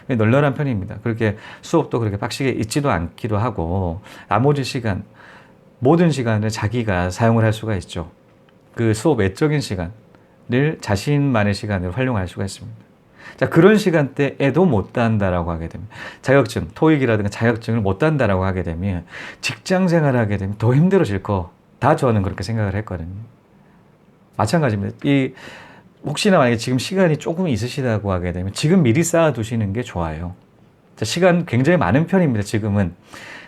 널널한 편입니다. 그렇게 수업도 그렇게 빡시게 있지도 않기도 하고 나머지 시간, 모든 시간을 자기가 사용을 할 수가 있죠. 그 수업 외적인 시간을 자신만의 시간으로 활용할 수가 있습니다. 자, 그런 시간대에도 못 딴다라고 하게 되면 자격증, 토익이라든가 자격증을 못 딴다라고 하게 되면 직장 생활을 하게 되면 더 힘들어질 거 다 저는 그렇게 생각을 했거든요. 마찬가지입니다. 혹시나 만약에 지금 시간이 조금 있으시다고 하게 되면 지금 미리 쌓아두시는 게 좋아요. 자, 시간 굉장히 많은 편입니다. 지금은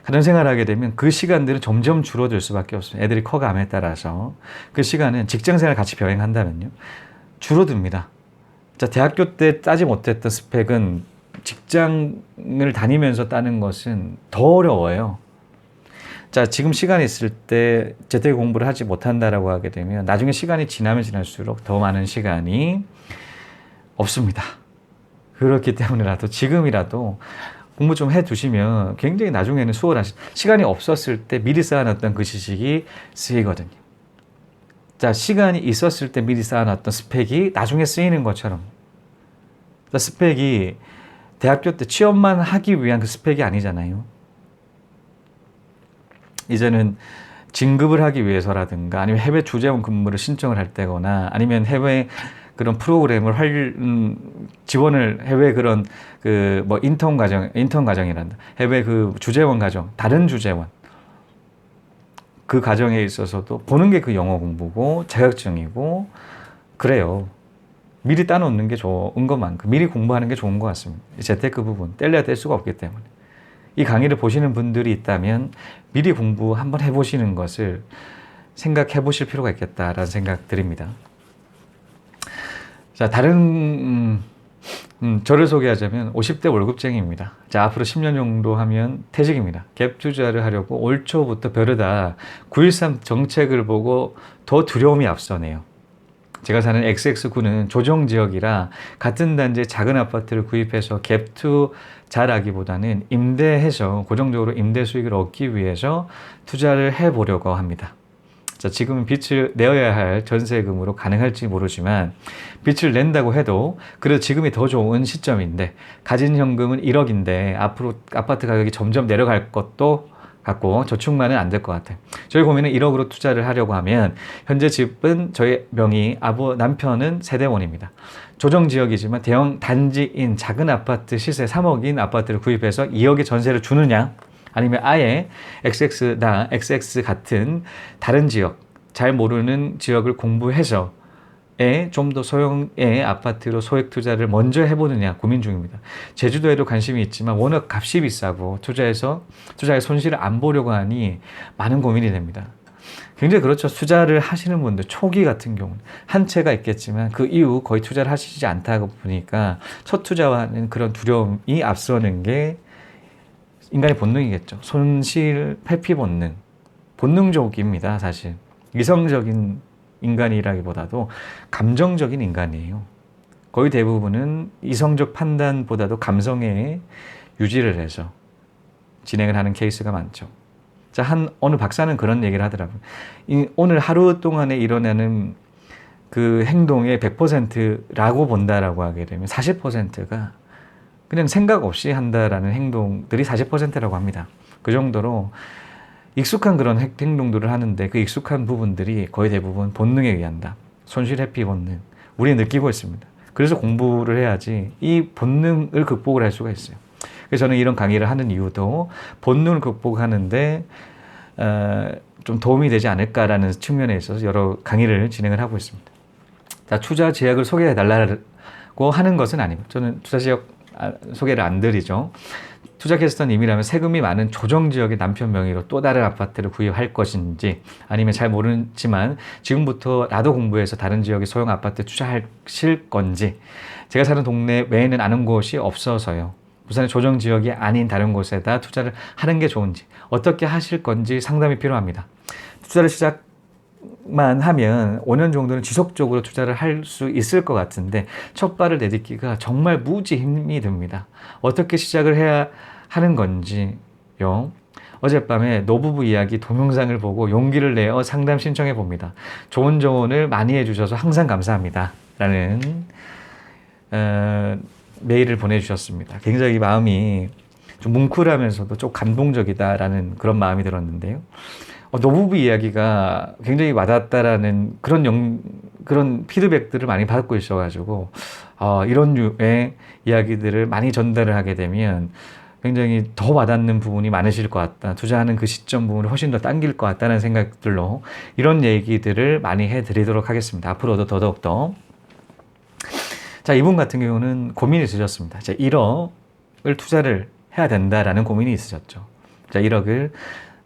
가정 생활하게 되면 그 시간들은 점점 줄어들 수밖에 없습니다. 애들이 커감에 따라서 그 시간은 직장 생활 같이 병행한다면요 줄어듭니다. 자, 대학교 때 따지 못했던 스펙은 직장을 다니면서 따는 것은 더 어려워요. 자, 지금 시간이 있을 때 제때 공부를 하지 못한다라고 하게 되면 나중에 시간이 지나면 지날수록 더 많은 시간이 없습니다. 그렇기 때문에라도 지금이라도 공부 좀 해두시면 굉장히 나중에는 수월하시, 시간이 없었을 때 미리 쌓아놨던 그 지식이 쓰이거든요. 자, 시간이 있었을 때 미리 쌓아놨던 스펙이 나중에 쓰이는 것처럼. 자, 스펙이 대학교 때 취업만 하기 위한 그 스펙이 아니잖아요. 이제는 진급을 하기 위해서라든가 아니면 해외 주재원 근무를 신청을 할 때거나 아니면 해외 그런 프로그램을 지원을 해외 그런 인턴 과정이란다. 해외 그 주재원 과정, 다른 주재원. 그 과정에 있어서도 보는 게 그 영어 공부고 자격증이고 그래요. 미리 따놓는 게 좋은 것만큼 미리 공부하는 게 좋은 것 같습니다. 재테크 부분 뗄래야 뗄 수가 없기 때문에. 이 강의를 보시는 분들이 있다면 미리 공부 한번 해보시는 것을 생각해 보실 필요가 있겠다라는 생각 드립니다. 자, 저를 소개하자면 50대 월급쟁이입니다. 자, 앞으로 10년 정도 하면 퇴직입니다. 갭 투자를 하려고 올 초부터 벼르다 9.13 정책을 보고 더 두려움이 앞서네요. 제가 사는 XX구는 조정지역이라 같은 단지의 작은 아파트를 구입해서 갭 투자라기보다는 임대해서 고정적으로 임대 수익을 얻기 위해서 투자를 해보려고 합니다. 자, 지금은 빚을 내어야 할 전세금으로 가능할지 모르지만 빚을 낸다고 해도 그래도 지금이 더 좋은 시점인데 가진 현금은 1억인데 앞으로 아파트 가격이 점점 내려갈 것도 같고 저축만은 안 될 것 같아요. 저희 고민은 1억으로 투자를 하려고 하면 현재 집은 저희 명의, 남편은 세대원입니다. 조정지역이지만 대형 단지인 작은 아파트 시세 3억인 아파트를 구입해서 2억의 전세를 주느냐 아니면 아예 XX 같은 다른 지역, 잘 모르는 지역을 공부해서 좀 더 소형의 아파트로 소액 투자를 먼저 해보느냐 고민 중입니다. 제주도에도 관심이 있지만 워낙 값이 비싸고 투자의 손실을 안 보려고 하니 많은 고민이 됩니다. 굉장히 그렇죠. 투자를 하시는 분들 초기 같은 경우는 한 채가 있겠지만 그 이후 거의 투자를 하시지 않다 보니까 첫 투자와는 그런 두려움이 앞서는 게 인간의 본능이겠죠. 손실 회피 본능적입니다. 사실 이성적인 인간이라기보다도 감정적인 인간이에요. 거의 대부분은 이성적 판단보다도 감성에 유지를 해서 진행을 하는 케이스가 많죠. 자, 어느 박사는 그런 얘기를 하더라고요. 오늘 하루 동안에 일어나는 그 행동의 100%라고 본다라고 하게 되면 40%가 그냥 생각 없이 한다라는 행동들이 40%라고 합니다. 그 정도로 익숙한 그런 행동들을 하는데 그 익숙한 부분들이 거의 대부분 본능에 의한다. 손실 회피 본능. 우리는 느끼고 있습니다. 그래서 공부를 해야지 이 본능을 극복을 할 수가 있어요. 그래서 저는 이런 강의를 하는 이유도 본능을 극복하는데 좀 도움이 되지 않을까라는 측면에 있어서 여러 강의를 진행을 하고 있습니다. 자, 투자 제약을 소개해 달라고 하는 것은 아니고 저는 투자 제약 소개를 안 드리죠. 투자 캐스터님이라면 세금이 많은 조정지역의 남편 명의로 또 다른 아파트를 구입할 것인지 아니면 잘 모르지만 지금부터 나도 공부해서 다른 지역의 소형 아파트에 투자하실 건지 제가 사는 동네 외에는 아는 곳이 없어서요. 부산의 조정지역이 아닌 다른 곳에다 투자를 하는 게 좋은지 어떻게 하실 건지 상담이 필요합니다. 투자를 시작만 하면 5년 정도는 지속적으로 투자를 할 수 있을 것 같은데 첫 발을 내딛기가 정말 무지 힘이 듭니다. 어떻게 시작을 해야 하는 건지요. 어젯밤에 노부부 이야기 동영상을 보고 용기를 내어 상담 신청해 봅니다. 좋은 조언을 많이 해주셔서 항상 감사합니다. 라는 메일을 보내주셨습니다. 굉장히 마음이 좀 뭉클하면서도 좀 감동적이다라는 그런 마음이 들었는데요. 노부부 이야기가 굉장히 와닿았다라는 그런 피드백들을 많이 받고 있어가지고, 이런 류의 이야기들을 많이 전달을 하게 되면 굉장히 더 와닿는 부분이 많으실 것 같다. 투자하는 그 시점 부분을 훨씬 더 당길 것 같다는 생각들로 이런 얘기들을 많이 해드리도록 하겠습니다. 앞으로도 더더욱더. 자, 이분 같은 경우는 고민이 있으셨습니다. 1억을 투자를 해야 된다라는 고민이 있으셨죠. 자, 1억을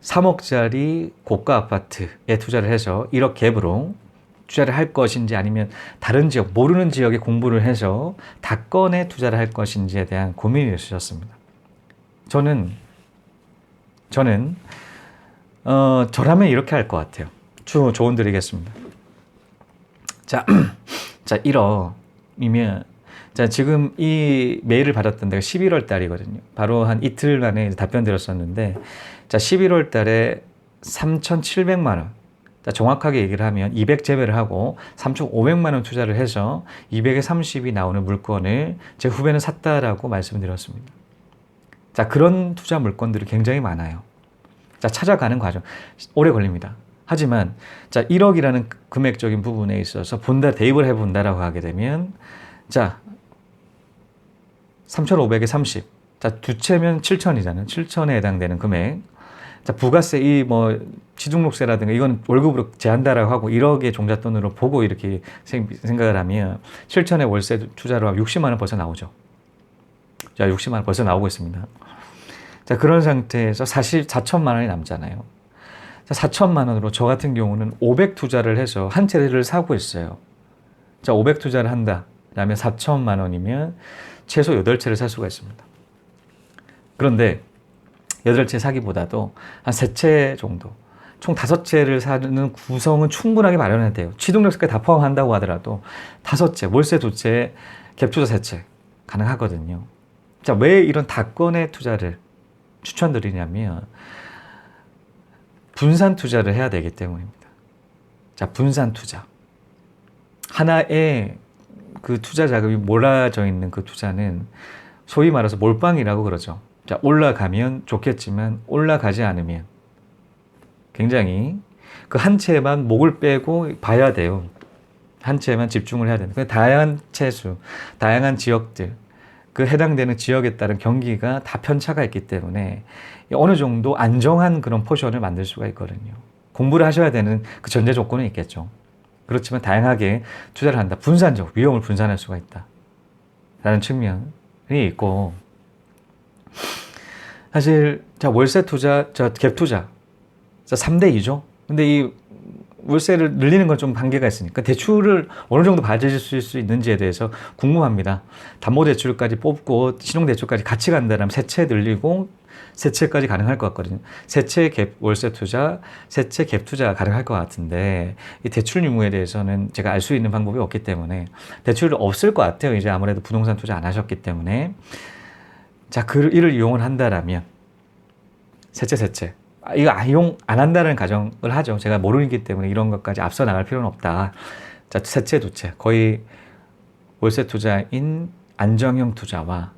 3억짜리 고가 아파트에 투자를 해서 1억 갭으로 투자를 할 것인지 아니면 다른 지역, 모르는 지역에 공부를 해서 다건에 투자를 할 것인지에 대한 고민이 있으셨습니다. 저는 저라면 이렇게 할 것 같아요. 조언 드리겠습니다. 자, 1억이면 자, 지금 이 메일을 받았던 데가 11월 달이거든요. 바로 한 이틀 만에 답변 드렸었는데, 자, 11월 달에 3,700만 원. 자, 정확하게 얘기를 하면 200재배를 하고 3,500만 원 투자를 해서 200에 30이 나오는 물건을 제 후배는 샀다라고 말씀드렸습니다. 자, 그런 투자 물건들이 굉장히 많아요. 자, 찾아가는 과정 오래 걸립니다. 하지만 자, 1억이라는 금액적인 부분에 있어서 대입을 해본다라고 하게 되면 자, 3,500에 30. 자, 두 채면 7,000이잖아요. 7,000에 해당되는 금액. 자, 부가세, 취등록세라든가 이건 월급으로 제한다라고 하고 1억의 종잣돈으로 보고 이렇게 생각을 하면 7,000에 월세 투자로 하면 60만 원 벌써 나오죠. 자, 60만 원 벌써 나오고 있습니다. 자, 그런 상태에서 사실 4천만 원이 남잖아요. 자, 4천만 원으로 저 같은 경우는 500 투자를 해서 한 채를 사고 있어요. 자, 500 투자를 한다. 그다음에 4천만 원이면 최소 8채를 살 수가 있습니다. 그런데 8채 사기보다도 한 3채 정도, 총 5채를 사는 구성은 충분하게 마련해야 돼요. 취등록세까지 다 포함한다고 하더라도 5채, 월세 2채, 갭투자 3채 가능하거든요. 자, 왜 이런 다건의 투자를 추천드리냐면 분산 투자를 해야 되기 때문입니다. 자, 분산 투자. 하나의 그 투자 자금이 몰아져 있는 그 투자는 소위 말해서 몰빵이라고 그러죠. 자, 올라가면 좋겠지만 올라가지 않으면 굉장히 그 한 채만 목을 빼고 봐야 돼요. 한 채만 집중을 해야 됩니다. 다양한 채수, 다양한 지역들, 그 해당되는 지역에 따른 경기가 다 편차가 있기 때문에 어느 정도 안정한 그런 포션을 만들 수가 있거든요. 공부를 하셔야 되는 그 전제 조건은 있겠죠. 그렇지만 다양하게 투자를 한다. 분산적 위험을 분산할 수가 있다. 라는 측면이 있고, 사실 자, 월세 투자, 갭 투자, 자, 3대 2죠. 근데 이 월세를 늘리는 건 좀 한계가 있으니까 대출을 어느 정도 받으실 수 있는지에 대해서 궁금합니다. 담보대출까지 뽑고 신용대출까지 같이 간다면 3채 늘리고 3채까지 가능할 것 같거든요. 3채 갭 월세 투자, 3채 갭 투자가 가능할 것 같은데 이 대출 유무에 대해서는 제가 알 수 있는 방법이 없기 때문에 대출이 없을 것 같아요. 이제 아무래도 부동산 투자 안 하셨기 때문에. 자, 이를 이용을 한다라면 3채 이거 이용 안 한다는 가정을 하죠. 제가 모르기 때문에 이런 것까지 앞서 나갈 필요는 없다. 자, 3채, 2채. 거의 월세 투자인 안정형 투자와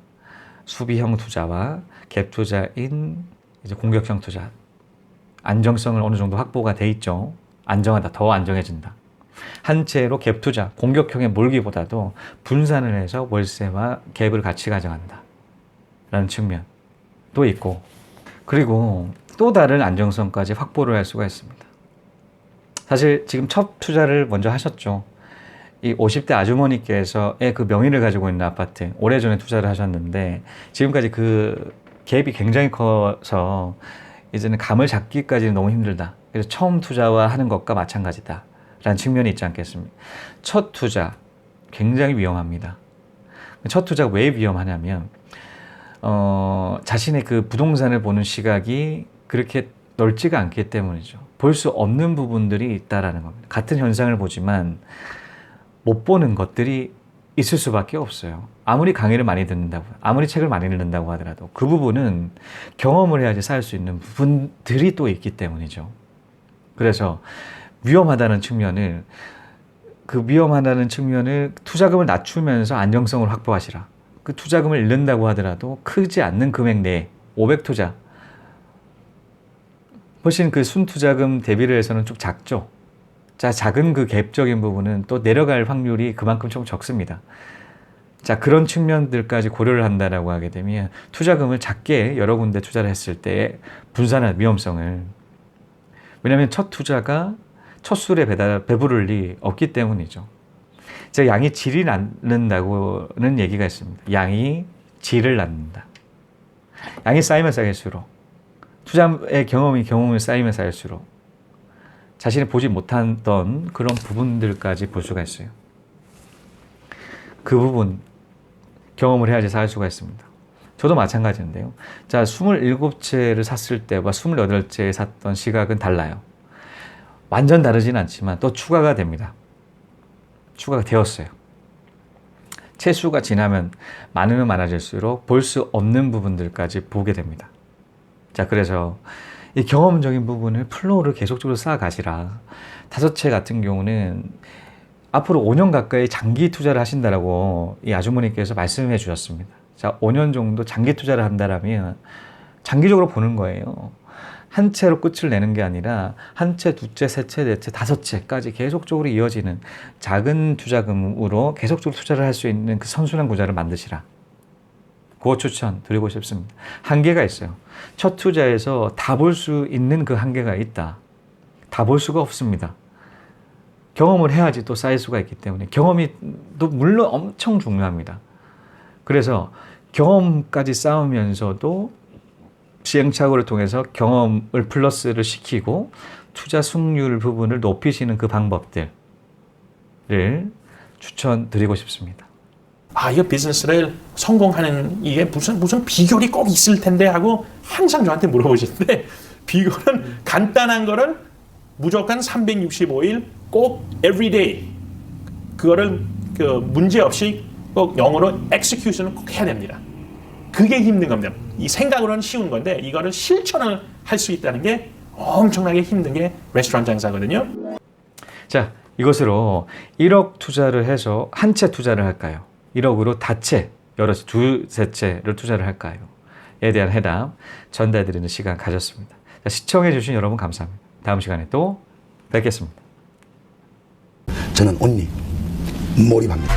수비형 투자와 갭 투자인 이제 공격형 투자. 안정성을 어느 정도 확보가 돼 있죠. 안정하다. 더 안정해진다. 한 채로 갭 투자, 공격형에 몰기보다도 분산을 해서 월세와 갭을 같이 가져간다. 라는 측면도 있고, 그리고 또 다른 안정성까지 확보를 할 수가 있습니다. 사실 지금 첫 투자를 먼저 하셨죠. 이 50대 아주머니께서의 그 명의를 가지고 있는 아파트, 오래전에 투자를 하셨는데 지금까지 그 갭이 굉장히 커서 이제는 감을 잡기까지는 너무 힘들다. 그래서 처음 투자와 하는 것과 마찬가지다. 라는 측면이 있지 않겠습니까? 첫 투자 굉장히 위험합니다. 첫 투자가 왜 위험하냐면 자신의 그 부동산을 보는 시각이 그렇게 넓지가 않기 때문이죠. 볼 수 없는 부분들이 있다라는 겁니다. 같은 현상을 보지만 못 보는 것들이 있을 수밖에 없어요. 아무리 강의를 많이 듣는다고, 아무리 책을 많이 읽는다고 하더라도 그 부분은 경험을 해야지 살 수 있는 부분들이 또 있기 때문이죠. 그래서 위험하다는 측면을, 투자금을 낮추면서 안정성을 확보하시라. 그 투자금을 잃는다고 하더라도 크지 않는 금액 내에 500투자. 훨씬 그 순투자금 대비를 해서는 좀 작죠. 자, 작은 그 갭적인 부분은 또 내려갈 확률이 그만큼 좀 적습니다. 자, 그런 측면들까지 고려를 한다라고 하게 되면 투자금을 작게 여러 군데 투자를 했을 때 분산한 위험성을, 왜냐하면 첫 투자가 첫 술에 배부를 리 없기 때문이죠. 제가 양이 질이 낳는다고는 얘기가 있습니다. 양이 질을 낳는다. 양이 쌓이면 쌓일수록, 투자의 경험이 쌓이면 쌓일수록 자신이 보지 못했던 그런 부분들까지 볼 수가 있어요. 그 부분 경험을 해야지 살 수가 있습니다. 저도 마찬가지인데요. 자, 27채를 샀을 때와 28채에 샀던 시각은 달라요. 완전 다르진 않지만 또 추가가 됩니다. 추가가 되었어요. 채수가 지나면 많으면 많아질수록 볼 수 없는 부분들까지 보게 됩니다. 자, 그래서 이 경험적인 부분을 플로우를 계속적으로 쌓아가시라. 5채 같은 경우는 앞으로 5년 가까이 장기 투자를 하신다라고 이 아주머니께서 말씀해 주셨습니다. 자, 5년 정도 장기 투자를 한다라면 장기적으로 보는 거예요. 한 채로 끝을 내는 게 아니라 한 채, 두 채, 세 채, 네 채, 5채까지 계속적으로 이어지는 작은 투자금으로 계속적으로 투자를 할 수 있는 그 선순환 구조를 만드시라. 그거 추천드리고 싶습니다. 한계가 있어요. 첫 투자에서 다 볼 수 있는 그 한계가 있다. 다 볼 수가 없습니다. 경험을 해야지 또 쌓일 수가 있기 때문에 경험이 또 물론 엄청 중요합니다. 그래서 경험까지 쌓으면서도 시행착오를 통해서 경험을 플러스를 시키고 투자 승률 부분을 높이시는 그 방법들을 추천드리고 싶습니다. 아, 이 비즈니스를 성공하는 이게 무슨 비결이 꼭 있을 텐데 하고 항상 저한테 물어보시는데, 비결은 간단한 거를 무조건 365일 꼭 everyday 그거를 그 문제 없이 꼭 영어로 execution을 꼭 해야 됩니다. 그게 힘든 겁니다. 이 생각으로는 쉬운 건데 이거를 실천을 할 수 있다는 게 엄청나게 힘든 게 레스토랑 장사거든요. 자, 이것으로 1억 투자를 해서 한 채 투자를 할까요? 1억으로 다채, 여러 채, 두세 채를 투자를 할까요? 에 대한 해답 전달드리는 시간 가졌습니다. 자, 시청해주신 여러분 감사합니다. 다음 시간에 또 뵙겠습니다. 저는 온리 몰입합니다.